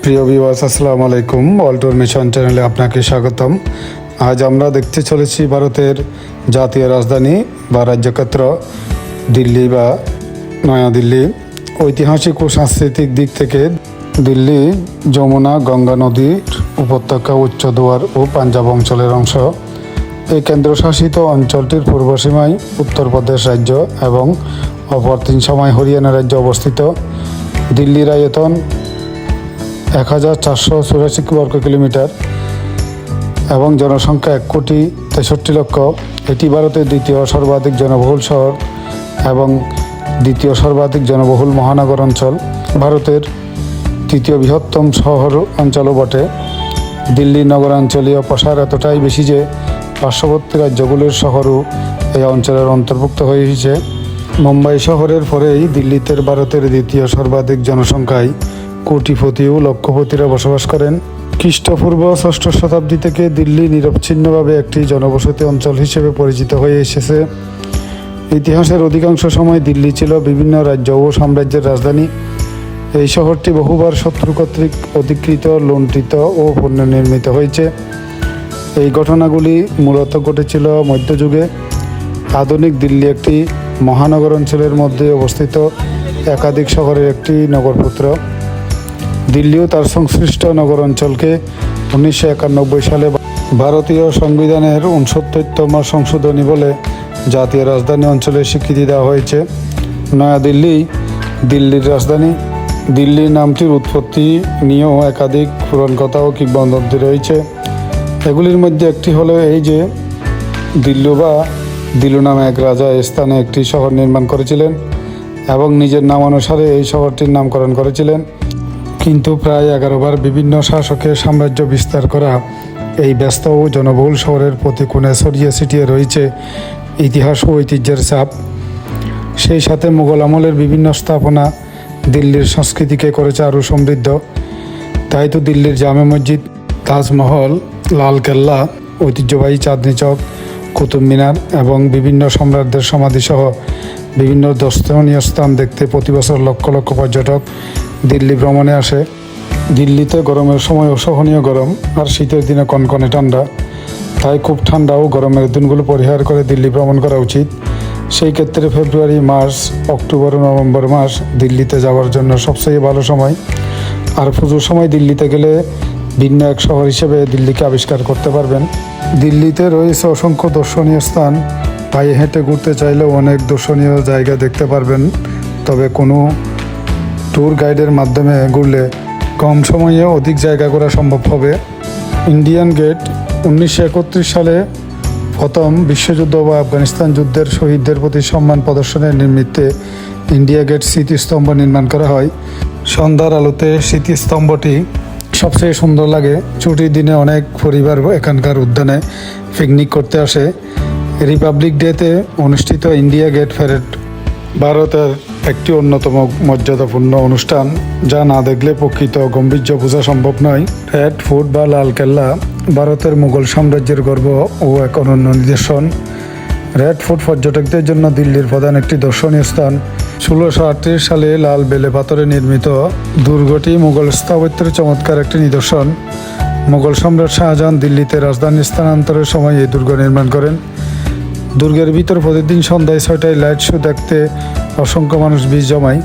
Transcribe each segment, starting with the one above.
প্রিয় ভিউয়ার্স, আসসালামু আলাইকুম। ওয়ার্ল্ড মিশন চ্যানেলে আপনাকে স্বাগতম। আজ আমরা দেখতে চলেছি ভারতের জাতীয় রাজধানী বা রাজ্যক্ষেত্র দিল্লি বা নয়াদিল্লি। ঐতিহাসিক ও সাংস্কৃতিক দিক থেকে দিল্লি যমুনা গঙ্গা নদীর উপত্যকা, উচ্চ দুয়ার ও পাঞ্জাব অঞ্চলের অংশ। এই কেন্দ্রশাসিত অঞ্চলটির পূর্ব সীমায় উত্তরপ্রদেশ রাজ্য এবং অপর তিন সীমায় হরিয়ানা রাজ্য অবস্থিত। দিল্লির আয়তন 1484 বর্গ কিলোমিটার এবং জনসংখ্যা 1,63,00,000। এটি ভারতের দ্বিতীয় সর্বাধিক জনবহুল শহর এবং দ্বিতীয় সর্বাধিক জনবহুল মহানগর অঞ্চল। ভারতের তৃতীয় বৃহত্তম শহর অঞ্চলও বটে। দিল্লি নগরাঞ্চলীয় প্রসার এতটাই বেশি যে পার্শ্ববর্তী রাজ্যগুলির শহরও এই অঞ্চলের অন্তর্ভুক্ত হয়েছে। মুম্বাই শহরের পরেই দিল্লিতে ভারতের দ্বিতীয় সর্বাধিক জনসংখ্যায় কোটিপতি ও লক্ষপতিরা বসবাস করেন। খ্রিস্টপূর্ব 6ষ্ঠ শতাব্দী থেকে দিল্লি নিরবচ্ছিন্নভাবে একটি জনবসতি অঞ্চল হিসেবে পরিচিত হয়ে এসেছে। ইতিহাসের অধিকাংশ সময় দিল্লি ছিল বিভিন্ন রাজ্য ও সাম্রাজ্যের রাজধানী। এই শহরটি বহুবার শত্রু কর্তৃক অধিকৃত, লুণ্ঠিত ও পুনর্নির্মিত হয়েছে। এই ঘটনাগুলি মূলত ঘটেছিল মধ্যযুগে। আধুনিক দিল্লি একটি মহানগর অঞ্চলের মধ্যে অবস্থিত একাধিক শহরের একটি নগরপুত্র। দিল্লিও তার সংশ্লিষ্ট নগর অঞ্চলকে 1991 সালে ভারতীয় সংবিধানের 69তম সংশোধনী বলে জাতীয় রাজধানী অঞ্চলের স্বীকৃতি দেওয়া হয়েছে। নয়াদিল্লি দিল্লির রাজধানী। দিল্লির নামটির উৎপত্তি নিয়েও একাধিক পুরাণ কথা ও কিংবদন্তি রয়েছে। এগুলির মধ্যে একটি হলো এই যে দিল্লু বা দিল্লু নামে এক রাজা এই স্থানে একটি শহর নির্মাণ করেছিলেন এবং নিজের নাম অনুসারে এই শহরটির নামকরণ করেছিলেন। কিন্তু প্রায় 11 বার বিভিন্ন শাসকের সাম্রাজ্য বিস্তার করা এই ব্যস্ত ও জনবহুল শহরের প্রতি কোণে ছড়িয়ে ছিটিয়ে রয়েছে ইতিহাস ও ঐতিহ্যের ছাপ। সেই সাথে মুঘল আমলের বিভিন্ন স্থাপনা দিল্লির সংস্কৃতিকে করেছে আরও সমৃদ্ধ। তাই তো দিল্লির জামে মসজিদ, তাজমহল, লালকেল্লা, ঐতিহ্যবাহী চাঁদনি চক, কুতুব মিনার এবং বিভিন্ন সম্রাটদের সমাধিসহ বিভিন্ন দর্শনীয় স্থান দেখতে প্রতি বছর লক্ষ লক্ষ পর্যটক দিল্লি ভ্রমণে আসে। দিল্লিতে গরমের সময় অসহনীয় গরম আর শীতের দিনে কনকনে ঠান্ডা। তাই খুব ঠান্ডা ও গরমের দিনগুলো পরিহার করে দিল্লি ভ্রমণ করা উচিত। সেই ক্ষেত্রে ফেব্রুয়ারি, মার্চ, অক্টোবর ও নভেম্বর মাস দিল্লিতে যাওয়ার জন্য সবচেয়ে ভালো সময়। আর পুজোর সময় দিল্লিতে গেলে ভিন্ন এক শহর হিসেবে দিল্লিকে আবিষ্কার করতে পারবেন। দিল্লিতে রয়েছে অসংখ্য দর্শনীয় স্থান। পায়ে হেঁটে ঘুরতে চাইলেও অনেক দর্শনীয় জায়গা দেখতে পারবেন। তবে কোনো ট্যুর গাইডের মাধ্যমে ঘুরলে কম সময়ে অধিক জায়গা ঘোরা সম্ভব হবে। ইন্ডিয়ান গেট 1931 সালে প্রথম বিশ্বযুদ্ধ বা আফগানিস্তান যুদ্ধের শহীদদের প্রতি সম্মান প্রদর্শনের নিমিত্তে ইন্ডিয়া গেট স্মৃতিস্তম্ভ নির্মাণ করা হয়। সন্ধ্যার আলোতে স্মৃতিস্তম্ভটি সবচেয়ে সুন্দর লাগে। ছুটির দিনে অনেক পরিবার এখানকার উদ্যানে পিকনিক করতে আসে। রিপাবলিক ডেতে অনুষ্ঠিত ইন্ডিয়া গেট প্যারেড ভারতের একটি অন্যতম মর্যাদাপূর্ণ অনুষ্ঠান, যা না দেখলে প্রকৃত গাম্ভীর্য বোঝা সম্ভব নয়। রেড ফোর্ট বা লালকেল্লা ভারতের মুঘল সাম্রাজ্যের গর্ব ও এক অনন্য নিদর্শন। রেড ফোর্ট পর্যটকদের জন্য দিল্লির প্রধান একটি দর্শনীয় স্থান। 1638 সালে লাল বেলে পাথরে নির্মিত দুর্গটি মুঘল স্থাপত্যের চমৎকার একটি নিদর্শন। মুঘল সম্রাট শাহজাহান দিল্লিতে রাজধানী স্থানান্তরের সময় এই দুর্গ নির্মাণ করেন। দুর্গের ভিতর প্রতিদিন সন্ধ্যায় 6টায় লাইট শো দেখতে অসংখ্য মানুষ ভিড় জমায়।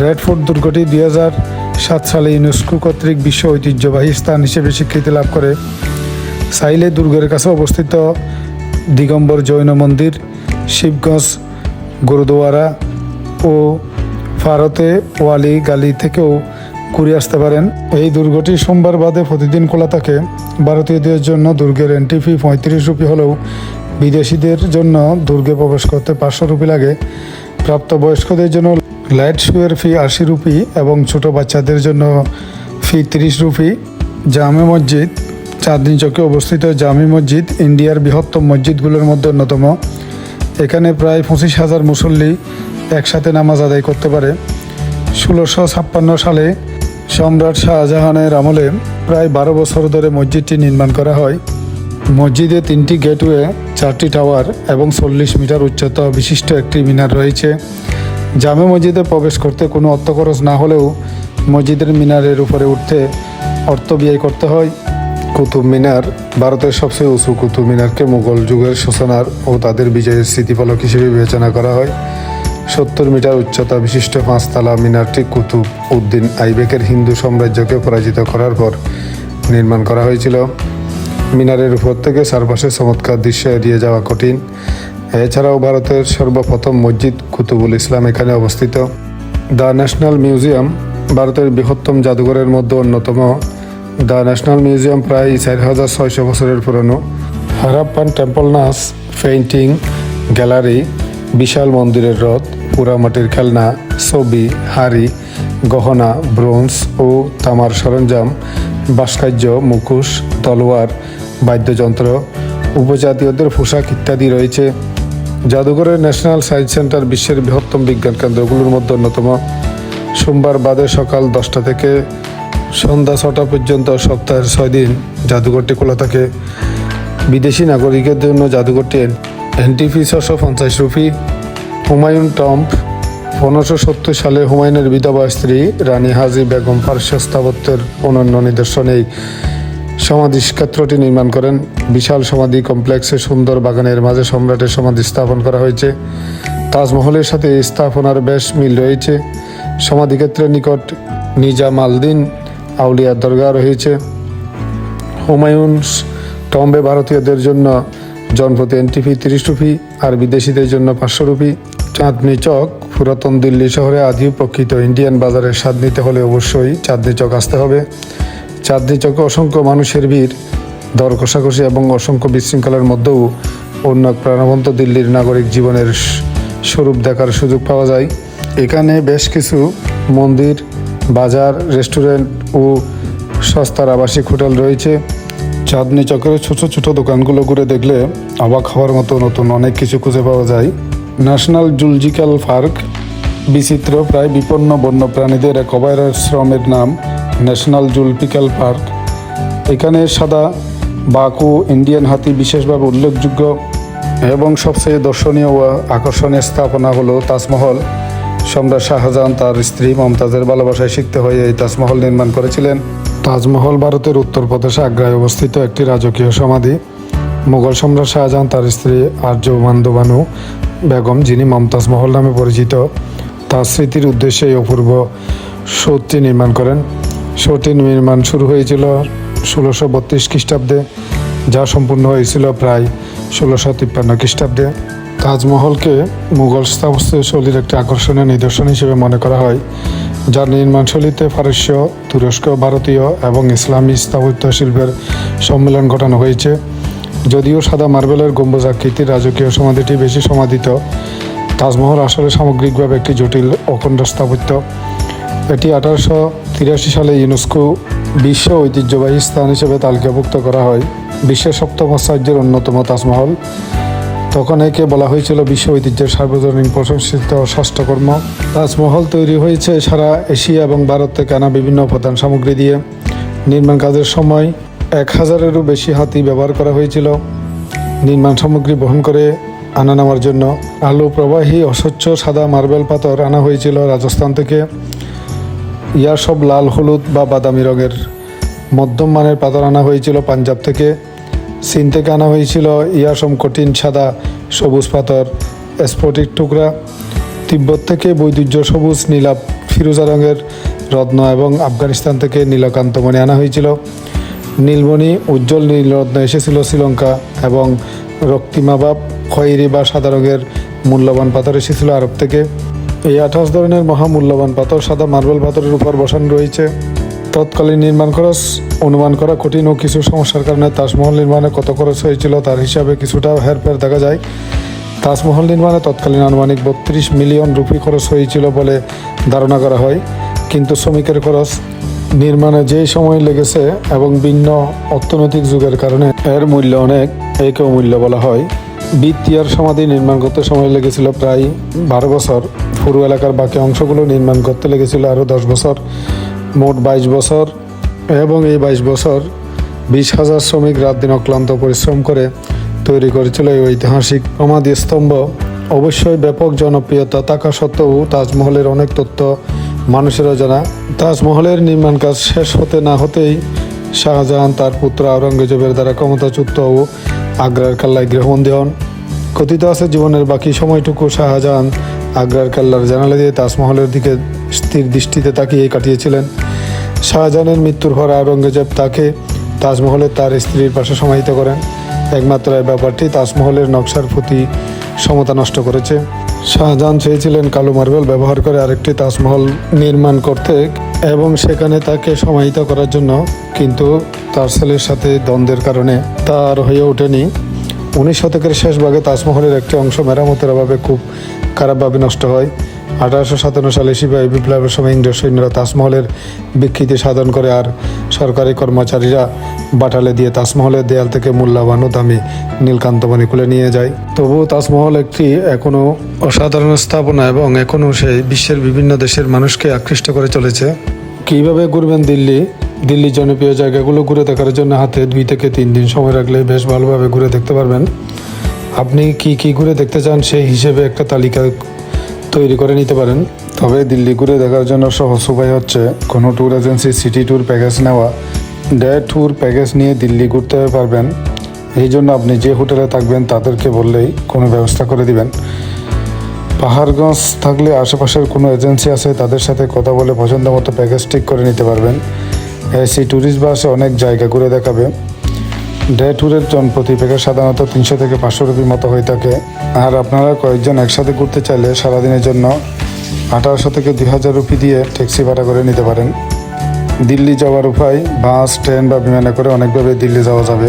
রেড ফোর্ট দুর্গটি 2007 সালে ইউনেস্কো কর্তৃক বিশ্ব ঐতিহ্যবাহী স্থান হিসেবে স্বীকৃতি লাভ করে। চাইলে দুর্গের কাছে অবস্থিত দিগম্বর জৈন মন্দির, শিবগঞ্জ গুরুদুয়ারা ও ভারতে ওয়ালি গালি থেকেও ঘুরে আসতে পারেন। এই দুর্গটি সোমবার বাদে প্রতিদিন খোলা থাকে। ভারতীয়দের জন্য দুর্গের এন্ট্রি ফি 35 রুপি হলেও বিদেশিদের জন্য দুর্গে প্রবেশ করতে 500 রুপি লাগে। প্রাপ্তবয়স্কদের জন্য লাইট শোয়ের ফি 80 রুপি এবং ছোট বাচ্চাদের জন্য ফি 30 রুপি। জামে মসজিদ চাঁদনি চকে অবস্থিত জামি মসজিদ ইন্ডিয়ার বৃহত্তম মসজিদগুলোর মধ্যে অন্যতম। এখানে প্রায় 25,000 মুসল্লি একসাথে নামাজ আদায় করতে পারে। 1656 সালে সম্রাট শাহজাহানের আমলে প্রায় 12 বছর ধরে মসজিদটি নির্মাণ করা হয়। মসজিদে 3টি গেটওয়ে, 4টি টাওয়ার এবং 40 মিটার উচ্চতা বিশিষ্ট একটি মিনার রয়েছে। জামে মসজিদে প্রবেশ করতে কোনো অর্থ খরচ না হলেও মসজিদের মিনারের উপরে উঠতে অর্থ ব্যয় করতে হয়। কুতুব মিনার ভারতের সবচেয়ে উঁচু কুতুব মিনারকে মুঘল যুগের সূচনার ও তাদের বিজয়ের স্মৃতিফলক হিসেবে বিবেচনা করা হয়। 70 মিটার উচ্চতা বিশিষ্ট 5 তলা মিনারটি কুতুব উদ্দিন আইবেকের হিন্দু সাম্রাজ্যকে পরাজিত করার পর নির্মাণ করা হয়েছিল। মিনারের উপর থেকে চারপাশে চমৎকার দৃশ্য এড়িয়ে যাওয়া কঠিন। এছাড়াও ভারতের সর্বপ্রথম মসজিদ কুতুবুল ইসলাম এখানে অবস্থিত। দ্য ন্যাশনাল মিউজিয়াম ভারতের বৃহত্তম জাদুঘরের মধ্যে অন্যতম। দ্য ন্যাশনাল মিউজিয়াম প্রায় 4600 বছরের পুরনো। হারাপ্পান টেম্পল নাচ, পেইন্টিং গ্যালারি, বিশাল মন্দিরের রথ, পোড়ামাটির খেলনা, ছবি, হাড়ি, গহনা, ব্রোঞ্জ ও তামার সরঞ্জাম, ভাস্কর্য, মুখোশ, তলোয়ার, বাদ্যযন্ত্র, উপজাতীয়দের পোশাক ইত্যাদি রয়েছে। জাদুঘরের ন্যাশনাল সায়েন্স সেন্টার বিশ্বের বৃহত্তম বিজ্ঞান কেন্দ্রগুলোর মধ্যে অন্যতম। সোমবার বাদে সকাল 10টা থেকে সন্ধ্যা 6টা পর্যন্ত সপ্তাহের 6 দিন জাদুঘরটি খোলা থাকে। বিদেশি নাগরিকের জন্য জাদুঘরটি entry fee 650 rupees. Humayun tomb 1570 সালে হুমায়ুনের বিধবা স্ত্রী রানী হাজি বেগম পারস্য স্থাপত্যের অনন্য নিদর্শনে এই সমাধিক্ষেত্রটি নির্মাণ করেন। বিশাল সমাধি কমপ্লেক্সে সুন্দর বাগানের মাঝে সম্রাটের সমাধি স্থাপন করা হয়েছে। তাজমহলের সাথে এই স্থাপনার বেশ মিল রয়েছে। সমাধিক্ষেত্রের নিকট নিজাম আল-দিন আউলিয়ার দরগা রয়েছে। হুমায়ুনস টম্বে ভারতীয়দের জন্য জনপ্রতি এন্ট্রি ফি 30 রুপি আর বিদেশিদের জন্য 500 রুপি। চাঁদনি চক পুরাতন দিল্লি শহরে আদি প্রকৃত ইন্ডিয়ান বাজারের স্বাদ নিতে হলে অবশ্যই চাঁদনি চক আসতে হবে। চাঁদনি চকে অসংখ্য মানুষের ভিড়, দর কষাকষি এবং অসংখ্য বিশৃঙ্খলার মধ্যেও অন্য এক প্রাণবন্ত দিল্লির নাগরিক জীবনের স্বরূপ দেখার সুযোগ পাওয়া যায়। এখানে বেশ কিছু মন্দির, বাজার, রেস্টুরেন্ট ও সস্তার আবাসিক হোটেল রয়েছে। চাঁদনি চকের ছোট ছোট দোকানগুলো ঘুরে দেখলে অবাক হওয়ার মতো নতুন অনেক কিছু খুঁজে পাওয়া যায়। ন্যাশনাল জুলজিক্যাল পার্ক বিচিত্র প্রায় বিপন্ন বন্যপ্রাণীদের এক অভয়াশ্রমের নাম ন্যাশনাল জুলজিক্যাল পার্ক। এখানে সাদা বাঘ ও ইন্ডিয়ান হাতি বিশেষভাবে উল্লেখযোগ্য এবং সবচেয়ে দর্শনীয় ও আকর্ষণীয় স্থাপনা হলো তাজমহল। সম্রাট শাহজাহান তার স্ত্রী মমতাজের ভালোবাসায় সিক্ত হয়ে এই তাজমহল নির্মাণ করেছিলেন। তাজমহল ভারতের উত্তরপ্রদেশে আগ্রায় অবস্থিত একটি রাজকীয় সমাধি। মুঘল সম্রাট শাহজাহান তার স্ত্রী আর্যমান্দবানু বেগম, যিনি মমতাজ মহল নামে পরিচিত, তার স্মৃতির উদ্দেশ্যে এই অপূর্ব শোটি নির্মাণ করেন। শোটির নির্মাণ শুরু হয়েছিল 1632 খ্রিস্টাব্দে, যা সম্পূর্ণ হয়েছিল প্রায় 1653 খ্রিস্টাব্দে। তাজমহলকে মুঘল স্থাপত্যশৈলীর একটি আকর্ষণীয় নিদর্শন হিসেবে মনে করা হয়, যার নির্মাণশৈলীতে পারস্য, তুরস্ক, ভারতীয় এবং ইসলামী স্থাপত্য শিল্পের সম্মেলন ঘটানো হয়েছে। যদিও সাদা মার্বেলের গম্বুজ আকৃতির রাজকীয় সমাধিটি বেশি সমাধিত, তাজমহল আসলে সামগ্রিকভাবে একটি জটিল অখণ্ড স্থাপত্য। এটি 1883 সালে ইউনেস্কো বিশ্ব ঐতিহ্যবাহী স্থান হিসেবে তালিকাভুক্ত করা হয়। বিশ্বের 7ম আশ্চর্যের অন্যতম তাজমহল। তখন একে বলা হয়েছিল বিশ্ব ঐতিহ্যের সার্বজনীন প্রশংসিত ষষ্ঠকর্ম। তাজমহল তৈরি হয়েছে সারা এশিয়া এবং ভারত থেকে আনা বিভিন্ন প্রধান সামগ্রী দিয়ে। নির্মাণ কাজের সময় 1000-এরও বেশি হাতি ব্যবহার করা হয়েছিল। নির্মাণ সামগ্রী বহন করে আনা নেওয়ার জন্য আলো প্রবাহী অস্বচ্ছ সাদা মার্বেল পাথর আনা হয়েছিল রাজস্থান থেকে। ইয়া সব লাল, হলুদ বা বাদামি রঙের মধ্যম মানের পাথর আনা হয়েছিল পাঞ্জাব থেকে। চীন থেকে আনা হয়েছিল ইয়াসম কঠিন সাদা সবুজ পাথর, স্ফটিক টুকরা। তিব্বত থেকে বৈদুর্য সবুজ, নীলাভ, ফিরোজা রঙের রত্ন এবং আফগানিস্তান থেকে নীলকান্তমণি আনা হয়েছিল। নীলমণি, উজ্জ্বল নীলরত্ন এসেছিল শ্রীলঙ্কা এবং রক্তিমা বা খয়েরি বা সাদা রঙের মূল্যবান পাথর এসেছিল আরব থেকে। এই 28 ধরনের মহামূল্যবান পাথর সাদা মার্বেল পাথরের উপর বসানো রয়েছে। তৎকালীন নির্মাণ খরচ অনুমান করা কঠিন ও কিছু সমস্যার কারণে তাজমহল নির্মাণে কত খরচ হয়েছিল তার হিসাবে কিছুটা হেরফের দেখা যায়। তাজমহল নির্মাণে তৎকালীন আনুমানিক 32 মিলিয়ন রুপি খরচ হয়েছিল বলে ধারণা করা হয়, কিন্তু শ্রমিকের খরচ, নির্মাণে যেই সময় লেগেছে এবং ভিন্ন অর্থনৈতিক যুগের কারণে এর মূল্য অনেক, একেও মূল্য বলা হয়। বিত্তিয়ার সমাধি নির্মাণ করতে সময় লেগেছিল প্রায় 12 বছর। পুরো এলাকার বাকি অংশগুলো নির্মাণ করতে লেগেছিল আরও 10 বছর, মোট 22 বছর। এবং এই 22 বছর 20,000 শ্রমিক রাত দিন অক্লান্ত পরিশ্রম করে তৈরি করেছিল এই ঐতিহাসিক সমাধিস্তম্ভ। অবশ্যই ব্যাপক জনপ্রিয়তা থাকা সত্ত্বেও তাজমহলের অনেক তথ্য মানুষেরও জানা। তাজমহলের নির্মাণ কাজ শেষ হতে না হতেই শাহজাহান তার পুত্র আওরঙ্গজেবের দ্বারা ক্ষমতাচ্যুত ও আগ্রার কেল্লায় গৃহবন্দী হন। কথিত আছে জীবনের বাকি সময়টুকু শাহজাহান আগ্রার কেল্লার জানালা দিয়ে তাজমহলের দিকে স্থির দৃষ্টিতে তাকিয়ে কাটিয়েছিলেন। শাহজাহানের মৃত্যুর পর আওরঙ্গজেব তাকে তাজমহলের তার স্ত্রীর পাশে সমাহিত করেন। একমাত্র এই ব্যাপারটি তাজমহলের নকশার প্রতি সমতা নষ্ট করেছে। শাহজাহান চেয়েছিলেন কালো মার্বেল ব্যবহার করে আরেকটি তাজমহল নির্মাণ করতে এবং সেখানে তাকে সমাহিত করার জন্য, কিন্তু তার ছেলের সাথে দ্বন্দ্বের কারণে তার হয়ে ওঠেনি। 19 শতকের শেষ ভাগে তাজমহলের একটি অংশ মেরামতের অভাবে খুব খারাপভাবে নষ্ট হয়। 1857 সালে সিপাহী বিপ্লবের সময় ইংরেজ সৈন্যরা তাজমহলের বিকৃতি সাধন করে আর সরকারি কর্মচারীরা বাটালে দিয়ে তাজমহলের দেয়াল থেকে মূল্যবান ও দামি নীলকান্তমণি খুলে নিয়ে যায়। তবুও তাজমহল একটি এখনও অসাধারণ স্থাপনা এবং এখনও সেই বিশ্বের বিভিন্ন দেশের মানুষকে আকৃষ্ট করে চলেছে। কীভাবে ঘুরবেন দিল্লি জনপ্রিয় জায়গাগুলো ঘুরে দেখার জন্য হাতে 2 থেকে 3 দিন সময় রাখলে বেশ ভালোভাবে ঘুরে দেখতে পারবেন। আপনি কি ঘুরে দেখতে চান সেই হিসেবে একটা তালিকা তৈরি করে নিতে পারেন। তবে দিল্লি ঘুরে দেখার জন্য সহজ উপায় হচ্ছে কোনো tour agency city tour package নেওয়া। ডে ট্যুর প্যাকেজ নিয়ে দিল্লি ঘুরতে পারবেন। এই জন্য আপনি যে হোটেলে থাকবেন তাদেরকে বললেই কোনো ব্যবস্থা করে দিবেন। পাহাড়গঞ্জ থাকলে আশেপাশের কোনো এজেন্সি আছে, তাদের সাথে কথা বলে পছন্দ মতো প্যাকেজ ঠিক করে নিতে পারবেন। এসি ট্যুরিস্ট বাসে অনেক জায়গা ঘুরে দেখাবে। ডে ট্যুরের প্রতি প্যাকেজ সাধারণত 300 থেকে 500 রুপি মতো হয়ে থাকে। আর আপনারা কয়েকজন একসাথে ঘুরতে চাইলে সারাদিনের জন্য 1800 থেকে 2000 রুপি দিয়ে ট্যাক্সি ভাড়া করে নিতে পারেন। দিল্লি যাওয়ার উপায় বাস, ট্রেন বা বিমানে করে অনেকভাবে দিল্লি যাওয়া যাবে।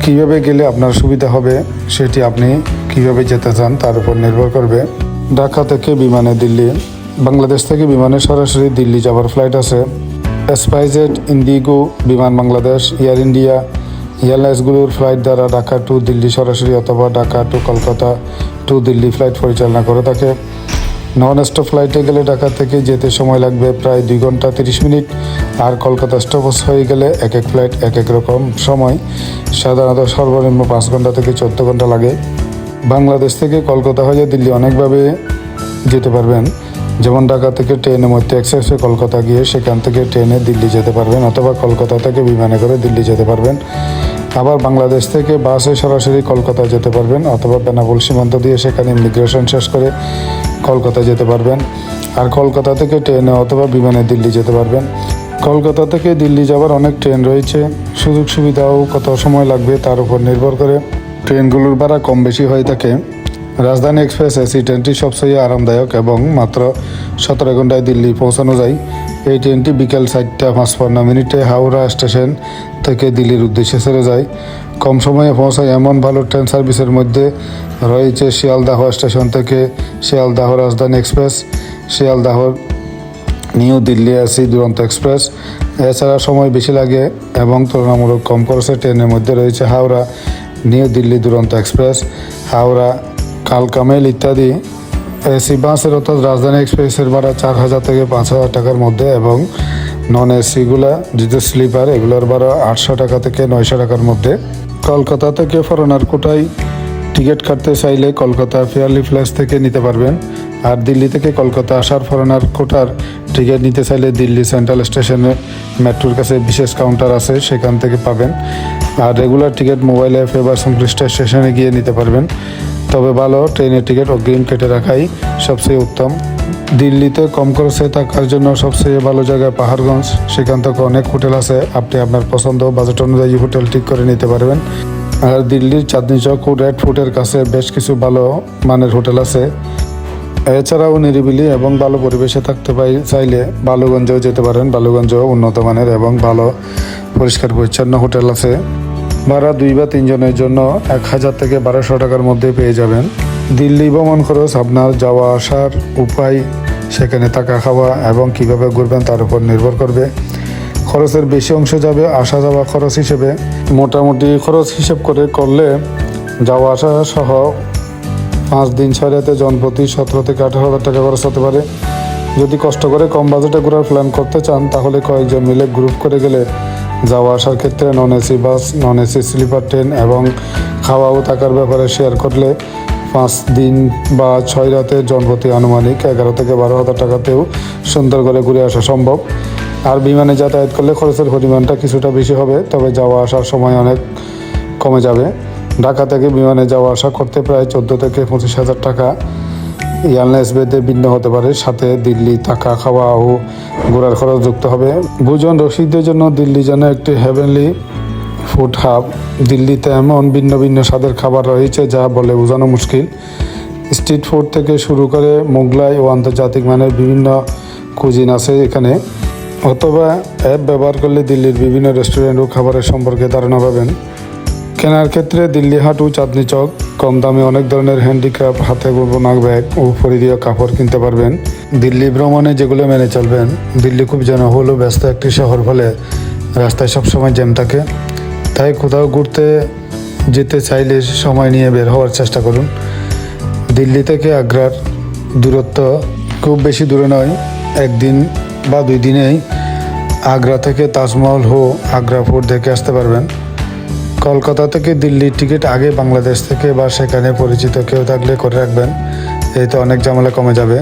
কীভাবে গেলে আপনার সুবিধা হবে সেটি আপনি কীভাবে যেতে চান তার উপর নির্ভর করবে। ঢাকা থেকে বিমানে দিল্লি। বাংলাদেশ থেকে বিমানে সরাসরি দিল্লি যাওয়ার ফ্লাইট আছে। SpiceJet, IndiGo, Biman Bangladesh, air India এয়ারলাইন্সগুলোর ফ্লাইট দ্বারা ঢাকা টু দিল্লি সরাসরি অথবা Dhaka to Kolkata to Delhi flight পরিচালনা করে থাকে। নন স্টপ ফ্লাইটে গেলে ঢাকা থেকে যেতে সময় লাগবে প্রায় 2 ঘন্টা 30 মিনিট। আর কলকাতা স্টপেজ হয়ে গেলে এক ফ্লাইট এক রকম সময়, সাধারণত সর্বনিম্ন 5 ঘন্টা থেকে 14 ঘন্টা লাগে। বাংলাদেশ থেকে কলকাতা হয়ে দিল্লি অনেকভাবে যেতে পারবেন। যেমন ঢাকা থেকে ট্রেনের মধ্যে এক্সপ্রেসে কলকাতা গিয়ে সেখান থেকে ট্রেনে দিল্লি যেতে পারবেন, অথবা কলকাতা থেকে বিমানে করে দিল্লি যেতে পারবেন। আবার বাংলাদেশ থেকে বাসে সরাসরি কলকাতা যেতে পারবেন, অথবা বেনাপোল সীমান্ত দিয়ে সেখানে ইমিগ্রেশন শেষ করে কলকাতা যেতে পারবেন। আর কলকাতা থেকে ট্রেনে অথবা বিমানে দিল্লি যেতে পারবেন। কলকাতা থেকে দিল্লি যাওয়ার অনেক ট্রেন রয়েছে। সুযোগ সুবিধাও কত সময় লাগবে তার উপর নির্ভর করে ট্রেনগুলোর ভাড়া কম বেশি হয়ে থাকে। রাজধানী এক্সপ্রেস এসি ট্রেনটি সবচেয়ে আরামদায়ক এবং মাত্র 17 ঘন্টায় দিল্লি পৌঁছানো যায়। এই ট্রেনটি বিকেল 4:55 হাওড়া স্টেশন থেকে দিল্লির উদ্দেশ্যে ছেড়ে যায়। কম সময়ে পৌঁছায় এমন ভালো ট্রেন সার্ভিসের মধ্যে রয়েছে শিয়ালদাহ স্টেশন থেকে শিয়ালদাহ রাজধানী express, Sealdah new Delhi AC দুরন্ত এক্সপ্রেস। এছাড়া সময় বেশি লাগে এবং তুলনামূলক কম খরচে ট্রেনের মধ্যে রয়েছে হাওড়া নিউ দিল্লি দুরন্ত এক্সপ্রেস, হাওড়া কালকামেল ইত্যাদি। এসি বাসের অর্থাৎ রাজধানী এক্সপ্রেসের ভাড়া 4000 থেকে 5000 টাকার মধ্যে এবং নন এসিগুলা যেটা স্লিপার এগুলোর ভাড়া 800 টাকা থেকে 900 টাকার মধ্যে। কলকাতা থেকে ফরেনার কোটায় টিকিট কাটতে চাইলে কলকাতা ফেয়ারলি প্লেস থেকে নিতে পারবেন। আর দিল্লি থেকে কলকাতা আসার ফরেনার কোটার টিকিট নিতে চাইলে দিল্লি সেন্ট্রাল স্টেশনে মেট্রোর কাছে বিশেষ কাউন্টার আছে, সেখান থেকে পাবেন। আর রেগুলার টিকিট মোবাইল অ্যাপে বা সংশ্লিষ্ট স্টেশনে গিয়ে নিতে পারবেন। তবে ভালো ট্রেনের টিকিট অগ্রিম কেটে রাখাই সবচেয়ে উত্তম। দিল্লিতে কম খরচে থাকার জন্য সবচেয়ে ভালো জায়গা পাহাড়গঞ্জ। সেখান থেকে অনেক হোটেল আছে, আপনি আপনার পছন্দ বাজেট অনুযায়ী হোটেল ঠিক করে নিতে পারবেন। আর দিল্লির চাঁদনি চক ও রেড ফোর্টের কাছে বেশ কিছু ভালো মানের হোটেল আছে। এছাড়াও নিরিবিলি এবং ভালো পরিবেশে থাকতে চাইলে বালুগঞ্জেও যেতে পারেন। বালুগঞ্জেও উন্নত মানের এবং ভালো পরিষ্কার পরিচ্ছন্ন হোটেল আছে। ভাড়া 2 বা 3 জনের জন্য 1000 থেকে 1200 টাকার মধ্যে পেয়ে যাবেন। দিল্লি ভ্রমণ খরচ আপনার যাওয়া আসার উপায়, সেখানে থাকা খাওয়া এবং কিভাবে ঘুরবেন তার উপর নির্ভর করবে। খরচের বেশি অংশ যাবে আসা যাওয়া খরচ হিসেবে। মোটামুটি খরচ হিসেব করলে যাওয়া আসা সহ 5 দিন 6 রাতে জনপ্রতি 17 থেকে 18,000 টাকা খরচ হতে পারে। যদি কষ্ট করে কম বাজেটে ঘোরার প্ল্যান করতে চান তাহলে কয়েকজন মিলে গ্রুপ করে গেলে যাওয়া আসার ক্ষেত্রে non AC bus, non AC sleeper train এবং খাওয়া ও থাকার ব্যাপারে শেয়ার করলে 5 দিন বা 6 রাতের জনপ্রতি আনুমানিক 11 থেকে 12,000 টাকাতেও সুন্দর করে ঘুরে আসা সম্ভব। আর বিমানে যাতায়াত করলে খরচের পরিমাণটা কিছুটা বেশি হবে, তবে যাওয়া আসার সময় অনেক কমে যাবে। ঢাকা থেকে বিমানে যাওয়া আসা করতে প্রায় 14 থেকে 25,000 টাকা এয়ারলাইন্স ভেদে ভিন্ন হতে পারে, সাথে দিল্লি থাকা, খাওয়া ও ঘোরার খরচ যুক্ত হবে। ভোজন রসিকদের জন্য দিল্লি যেন একটি হেভেনলি ফুড হাব। দিল্লিতে এমন ভিন্ন ভিন্ন স্বাদের খাবার রয়েছে যা বলে বোঝানো মুশকিল। স্ট্রিট ফুড থেকে শুরু করে মোগলাই ও আন্তর্জাতিক মানের বিভিন্ন কুজিন আছে এখানে। অথবা অ্যাপ ব্যবহার করলে দিল্লির বিভিন্ন রেস্টুরেন্ট ও খাবারের সম্পর্কে ধারণা পাবেন। কেনার ক্ষেত্রে দিল্লি হাট ও চাঁদনি চক কম দামে অনেক ধরনের হ্যান্ডিক্রাফট, হাতে বোনা ব্যাগ ও পরিধীয় কাপড় কিনতে পারবেন। দিল্লি ভ্রমণে যেগুলো মেনে চলবেন। দিল্লি খুব জনবহুল ও ব্যস্ত একটি শহর, ফলে রাস্তায় সবসময় জ্যাম থাকে। তাই কোথাও ঘুরতে যেতে চাইলে সময় নিয়ে বের হওয়ার চেষ্টা করুন। দিল্লি থেকে আগ্রার দূরত্ব খুব বেশি দূরে নয়, 1 দিন বা 2 দিনেই আগ্রা থেকে তাজমহল ও আগ্রা ফোর্ট দেখে আসতে পারবেন। কলকাতা থেকে দিল্লির টিকিট আগে বাংলাদেশ থেকে বা সেখানে পরিচিত কেউ থাকলে করে রাখবেন, এতে অনেক ঝামেলা কমে যাবে।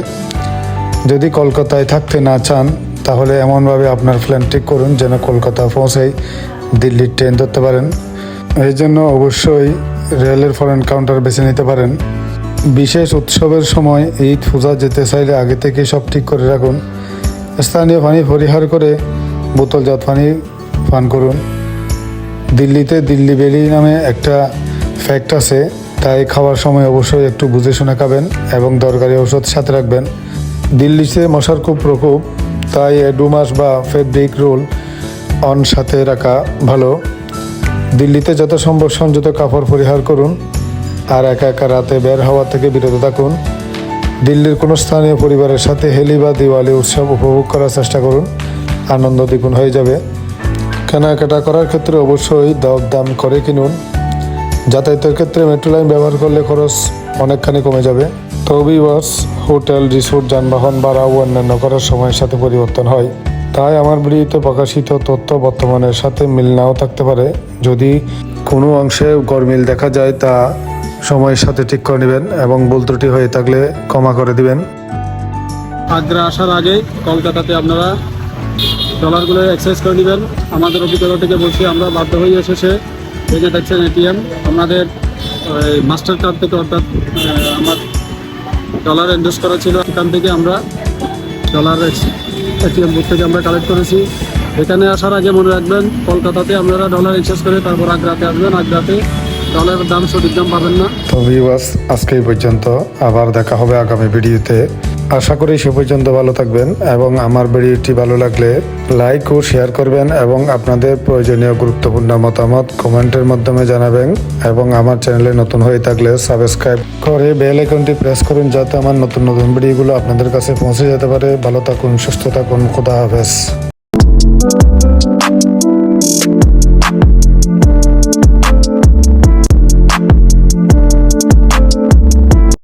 যদি কলকাতায় থাকতে না চান তাহলে এমনভাবে আপনার প্ল্যান ঠিক করুন যেন কলকাতা পৌঁছেই দিল্লির ট্রেন ধরতে পারেন। এই জন্য অবশ্যই রেলের ফরেন কাউন্টার বেছে নিতে পারেন। বিশেষ উৎসবের সময় ঈদ, পূজা যেতে চাইলে আগে থেকে সব ঠিক করে রাখুন। স্থানীয় পানি পরিহার করে বোতলজাত পানি পান করুন। দিল্লিতে দিল্লি বেলি নামে একটা ফ্যাক্ট আছে, তাই খাওয়ার সময় অবশ্যই একটু বুঝে শুনে খাবেন এবং দরকারি ঔষধ সাথে রাখবেন। দিল্লিতে মশার খুব প্রকোপ, তাই ডুমাস বা ফেব্রিক রোল অন সাথে রাখা ভালো। দিল্লিতে যত সম্ভব সংযত কাপড় পরিহার করুন আর একা একা রাতে বের হওয়া থেকে বিরত থাকুন। দিল্লির কোনো স্থানীয় পরিবারের সাথে হোলি বা দিওয়ালি উৎসব উপভোগ করার চেষ্টা করুন, আনন্দ দ্বিগুণ হয়ে যাবে। কেনাকাটা করার ক্ষেত্রে অবশ্যই দাম করে কিনুন। যাতায়াতের ক্ষেত্রে মেট্রো লাইন ব্যবহার করলে খরচ অনেকখানি কমে যাবে। তবে হোটেল, রিসোর্ট, যানবাহন ভাড়া ও অন্যান্য করার সময়ের সাথে পরিবর্তন হয়। তাই আমার ভিডিওতে প্রকাশিত তথ্য বর্তমানের সাথে মিল নাও থাকতে পারে। যদি কোনো অংশে গরমিল দেখা যায় তা সময়ের সাথে ঠিক করে নেবেন এবং ভুল ত্রুটি হয়ে থাকলে ক্ষমা করে দিবেন। আগ্রা আসার আগে কলকাতাতে আপনারা ডলারগুলো এক্সচেঞ্জ করে নেবেন। আমাদের অভিজ্ঞতা থেকে বলছি, আমরা বাধ্য হয়ে এসেছে এজেন্ট এক্সচেঞ্জ এটিএম আমাদের মাস্টার কার্ড থেকে, অর্থাৎ আমার ডলার ইনভেস্ট করা ছিল, এখান থেকে আমরা ডলার এটিএম বুথ থেকে আমরা কালেক্ট করেছি। এখানে আসার আগে মনে রাখবেন, কলকাতাতে আপনারা ডলার এক্সচেঞ্জ করে তারপর আগ্রাতে আসবেন। আগ্রাতে ডলারের দাম সঠিক দাম পাবেন না। তো ভিউয়ার্স, আজকে এই পর্যন্ত, আবার দেখা হবে আগামী ভিডিওতে। আশা করি সে পর্যন্ত ভালো থাকবেন এবং আমার ভিডিওটি ভালো লাগলে লাইক ও শেয়ার করবেন এবং আপনাদের প্রয়োজনীয় গুরুত্বপূর্ণ মতামত কমেন্টের মাধ্যমে জানাবেন এবং আমার চ্যানেলে নতুন হয়ে থাকলে সাবস্ক্রাইব করে বেল আইকনটি প্রেস করুন যাতে আমার নতুন নতুন ভিডিওগুলো আপনাদের কাছে পৌঁছে যেতে পারে। ভালো থাকুন, সুস্থ থাকুন, খোদা হাফেজ।